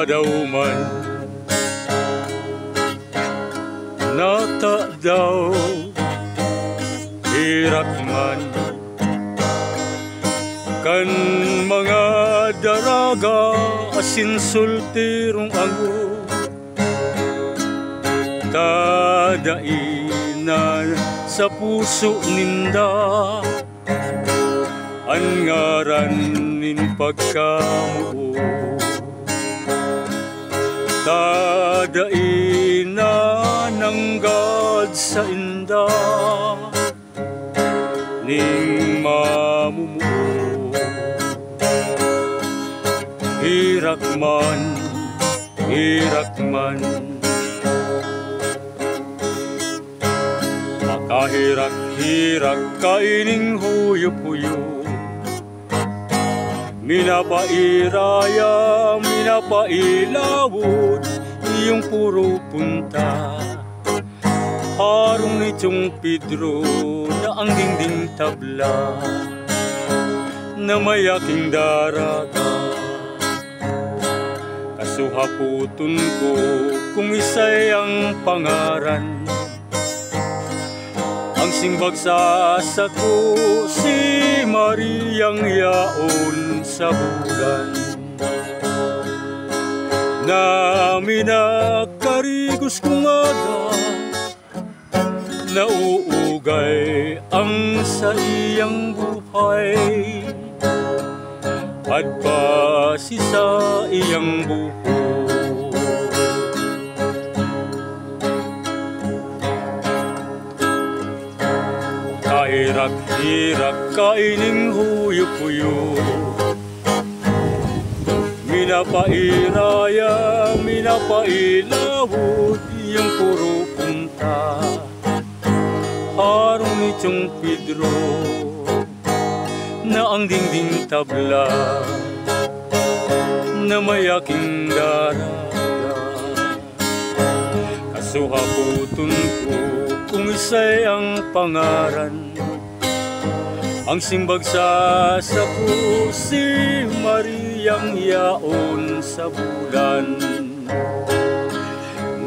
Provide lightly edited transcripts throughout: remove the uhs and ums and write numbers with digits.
daw man nata daw hirak man kan mga daraga asin sultirong ango tadainan sa puso ninda ang ngaran nin pagkamuo tadainan ng God sa inda ning mamumuo hirak man makahirak-hirak kaining huyop-huyop minapairaya, minapailawod iyong puro punta harong ni Chong Pedro na ang dingding tabla na mayaking daraga kasuhaputun ko kung isa'y ang pangaran ang simbag sa ko si Mariang yaon sa bulan na minakarigos kong aga nauugay ang sa iyang buhay at pasi sa iyang buho kahirak-hirak kaining huyop-huyop minapairaya, minapailawod iyong puro punta harong ni Chong Pedro na ang dingding tabla na mayaking daraga kasuhaputun ko kung isa'y ang pangaran ang simbag sa ko si Mariang yaon sa bulan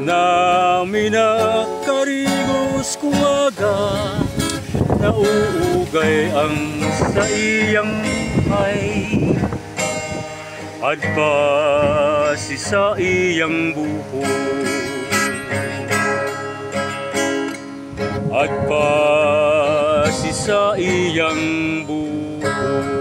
na minakarigos kumaga nauugay ang sa iyang buhay at pasi sa iyang buho at pasi sa iyang buho